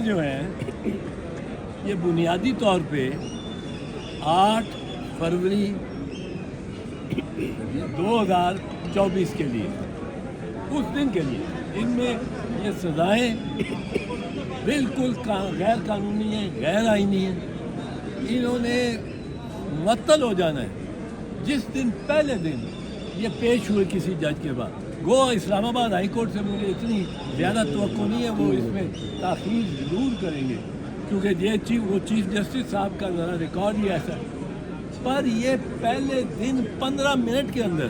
जो है ये बुनियादी तौर पे 8 फरवरी 2024 के लिए, उस दिन के लिए, इनमें ये सज़ाएँ बिल्कुल गैर कानूनी हैं, गैर आईनी हैं। इन्होंने मुअत्तल हो जाना है। जिस दिन पहले दिन ये पेश हुए किसी जज के बाद, वो इस्लामाबाद हाई कोर्ट से मुझे इतनी ज़्यादा तवक्को नहीं है, वो इसमें ताख़ीर ज़रूर करेंगे क्योंकि ये वो चीफ जस्टिस साहब का ज़रा रिकॉर्ड ही ऐसा है। पर ये पहले दिन 15 मिनट के अंदर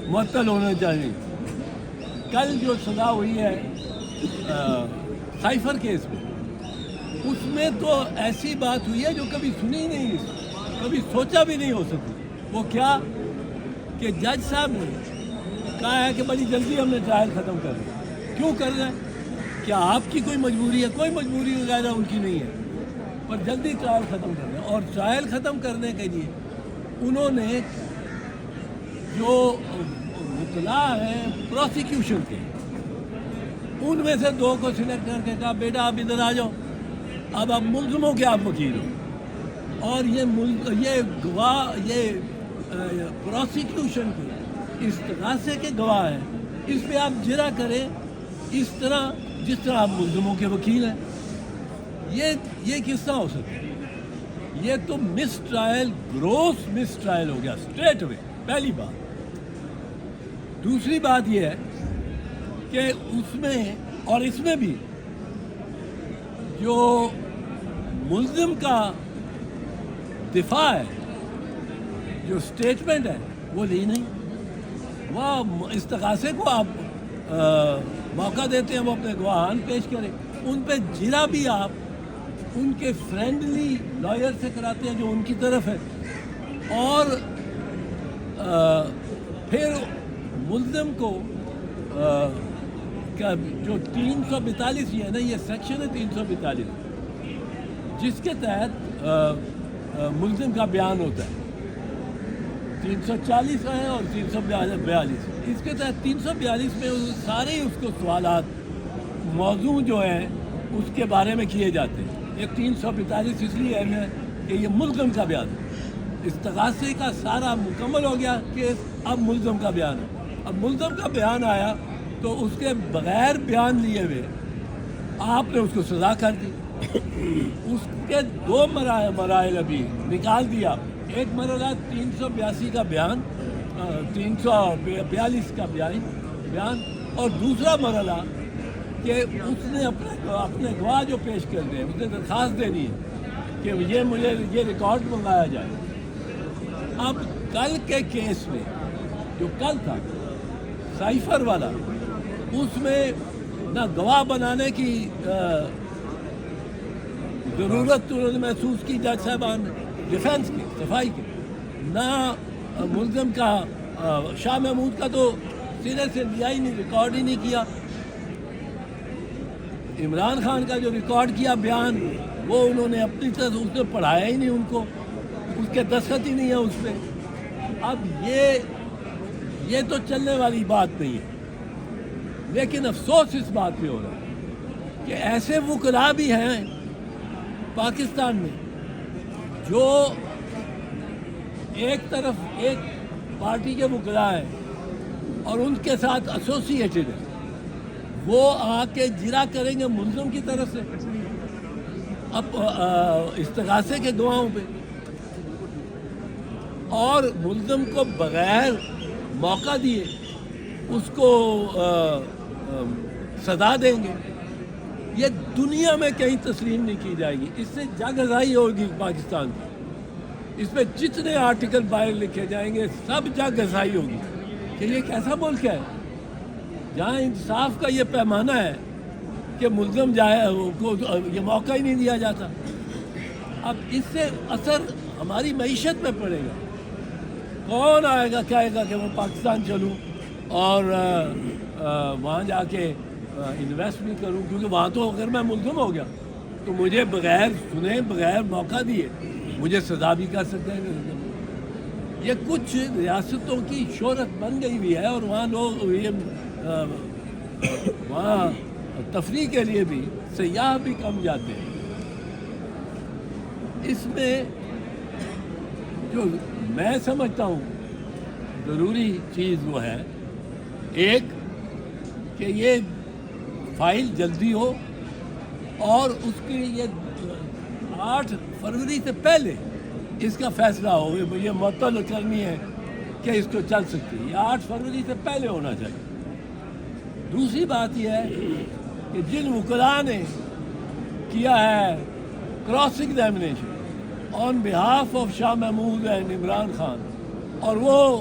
मुअत्तल होना चाहिए। कल जो सज़ा हुई है साइफर केस में, उसमें तो ऐसी बात हुई है जो कभी सुनी ही नहीं, कभी सोचा भी नहीं हो सकती। वो क्या कि जज साहब ने कहा है कि बड़ी जल्दी हमने ट्रायल ख़त्म कर दिया। क्यों कर रहे हैं? क्या आपकी कोई मजबूरी है? कोई मजबूरी वगैरह उनकी नहीं है, पर जल्दी ट्रायल ख़त्म कर रहे हैं। और ट्रायल ख़त्म करने के लिए उन्होंने जो मुतला है प्रोसिक्यूशन के, उनमें से 2 को सिलेक्ट करके कहा बेटा आप इधर आ जाओ, अब आप मुल्ज़िमों के आप वकील हो, और ये गवाह, ये प्रोसिक्यूशन के इस्तग़ासे के गवाह हैं, इस पे आप जिरा करें इस तरह जिस तरह आप मुल्ज़िमों के वकील हैं। ये किस तरह हो सकता है? ये तो mistrial, gross mistrial हो गया स्ट्रेट अवे, पहली बात। दूसरी बात ये है कि उसमें और इसमें भी जो मुल्ज़िम का दिफा है, जो स्टेटमेंट है, वो ली नहीं। वह इस्तग़ासे को आप मौका देते हैं वो अपने गवाहान पेश करें, उन पे जिरा भी आप उनके फ्रेंडली लॉयर से कराते हैं जो उनकी तरफ है। और फिर मुल्ज़िम को जो 342 है ना, ये सेक्शन है 342, जिसके तहत मुल्ज़िम का बयान होता है। 340 है और 342। इसके तहत 342 में सारे उसको सवालात मौजू जो हैं उसके बारे में किए जाते हैं। ये 342 इसलिए है कि ये मुल्ज़िम का बयान है। इस्तग़ासे का सारा मुकम्मल हो गया केस, अब मुल्ज़िम का बयान है। अब मुल्ज़िम का बयान आया तो उसके बग़ैर बयान लिए हुए आपने उसको सज़ा कर दी। उसके 2 मराइल अभी निकाल दिया। एक मरला 382 का बयान, 342 का बयान, और दूसरा मरला कि उसने अपने गवाह जो पेश कर दिए, उसने दरख्वास्त दे दी कि मुझे ये रिकॉर्ड मंगाया जाए। अब कल के केस में जो कल था साइफर वाला, उसमें ना गवाह बनाने की ज़रूरत उन्होंने महसूस की जज साहबान ने, डिफेंस की, सफाई की, ना मुल्ज़िम का शाह महमूद का तो सिरे से लिया ही नहीं, रिकॉर्ड ही नहीं किया। इमरान खान का जो रिकॉर्ड किया बयान, वो उन्होंने अपनी तरफ उसने पढ़ाया ही नहीं उनको, उसके दस्तखत ही नहीं है उस पर। अब ये तो चलने वाली बात नहीं है। लेकिन अफसोस इस बात पे हो रहा है कि ऐसे वकला भी हैं पाकिस्तान में जो एक तरफ एक पार्टी के वकला हैं और उनके साथ एसोसिएटेड है, वो आके जिरा करेंगे मुल्ज़िम की तरफ से अब इस्तग़ासे के गवाहों पे, और मुल्ज़िम को बग़ैर मौका दिए उसको सज़ा देंगे। ये दुनिया में कहीं तस्लीम नहीं की जाएगी। इससे जगहज़ाही होगी पाकिस्तान की। इस पर जितने आर्टिकल बाहर लिखे जाएंगे सब जगहज़ाही होगी कि ये कैसा मुल्क है जहाँ इंसाफ का ये पैमाना है कि मुल्ज़िम जाए को ये मौका ही नहीं दिया जाता। अब इससे असर हमारी मईशत में पड़ेगा। कौन आएगा कहेगा कि मैं पाकिस्तान चलूँ और वहाँ जाके इन्वेस्ट भी करूँ, क्योंकि वहाँ तो अगर मैं मुल्ज़िम हो गया तो मुझे बग़ैर सुने, बग़ैर मौका दिए मुझे सज़ा भी कर सकते हैं। ये कुछ रियासतों की शोहरत बन गई हुई है और वहाँ लोग ये वहाँ तफरीह के लिए भी سیاح بھی کم جاتے ہیں. اس میں جو میں سمجھتا ہوں ضروری چیز وہ ہے ایک کہ یہ فائل جلدی ہو اور اس کے یہ 8 فروری سے پہلے اس کا فیصلہ ہو. یہ معطل چلنی ہے کہ اس کو چل سکتی ہے. یہ 8 فروری سے پہلے ہونا چاہیے. دوسری بات یہ ہے کہ جن وکلاء نے کیا ہے cross examination on behalf of Shah Mahmood and Imran Khan اور وہ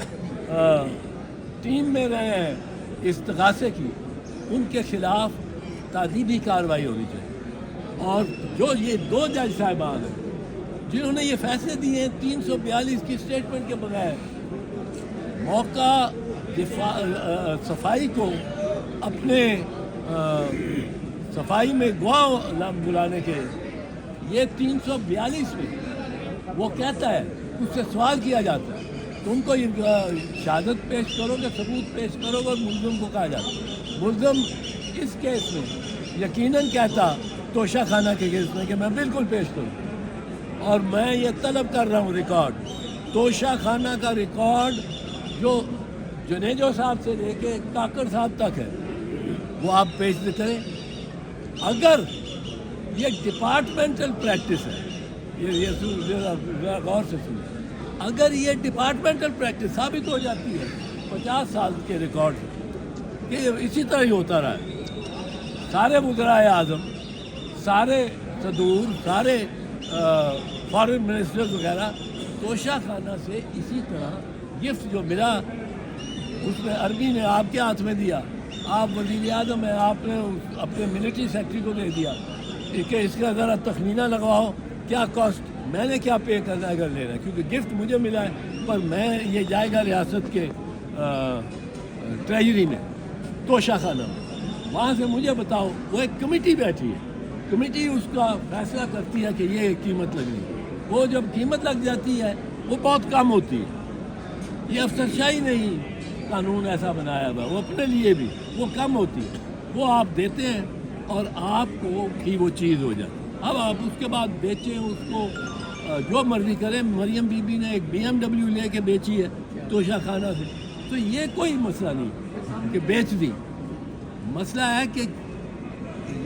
ٹیم میں رہے ہیں استغاثے کی, ان کے خلاف تعذیبی کارروائی ہونی چاہیے. اور جو یہ 2 جج صاحبان ہیں جنہوں نے یہ فیصلے دیے ہیں 342 کی اسٹیٹمنٹ کے بغیر موقع صفائی کو اپنے صفائی میں گواہ بلانے کے, یہ 342 میں وہ کہتا ہے, اس سے سوال کیا جاتا ہے تم کو شہادت پیش کرو گے, ثبوت پیش کرو گے, اور ملزم کو کہا جاتا ہے. ملزم اس کیس میں یقیناً کہتا توشہ خانہ کے کیس میں کہ میں بالکل پیش کروں, اور میں یہ طلب کر رہا ہوں ریکارڈ, توشہ خانہ کا ریکارڈ جو جنیجو صاحب سے لے کے کاکڑ صاحب تک ہے وہ آپ پیش کریں. اگر یہ ڈپارٹمنٹل پریکٹس ہے, یہ غور سے سنیں, اگر یہ ڈپارٹمنٹل پریکٹس ثابت ہو جاتی ہے 50 سال کے ریکارڈ کہ اسی طرح ہی ہوتا رہا ہے, سارے وزرائے اعظم, سارے صدور, سارے فارن منسٹر وغیرہ توشہ خانہ سے اسی طرح گفٹ جو ملا اس میں عربی نے آپ کے ہاتھ میں دیا, آپ وزیر اعظم ہیں, آپ نے اپنے ملٹری سیکٹری کو دے دیا کہ اس کا ذرا تخمینہ لگواؤ کیا کاسٹ, میں نے کیا پے کرنا ہے اگر لینا ہے, کیونکہ گفٹ مجھے ملا ہے پر میں یہ جائے گا ریاست کے ٹریجری میں توشہ خانہ میں, وہاں سے مجھے بتاؤ. وہ ایک کمیٹی بیٹھی ہے, کمیٹی اس کا فیصلہ کرتی ہے کہ یہ قیمت لگنی ہے. وہ جب قیمت لگ جاتی ہے وہ بہت کم ہوتی ہے. یہ افسرشاہی نہیں قانون ایسا بنایا ہوا, وہ اپنے لیے بھی وہ کم ہوتی ہے, وہ آپ دیتے ہیں اور آپ کو بھی وہ چیز ہو جاتی ہے. اب آپ اس کے بعد بیچیں اس کو جو مرضی کریں. مریم بی بی نے ایک BMW لے کے بیچی ہے توشہ خانہ سے, تو یہ کوئی مسئلہ نہیں کہ بیچ دی. مسئلہ ہے کہ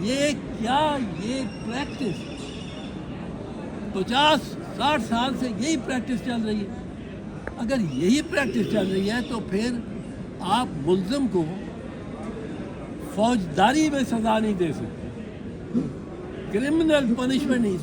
یہ کیا یہ پریکٹس 50-60 سال سے یہی پریکٹس چل رہی ہے. اگر یہی پریکٹس چل رہی ہے تو پھر آپ ملزم کو فوجداری میں سزا نہیں دے سکتے, کرمنل پنشمنٹ نہیں.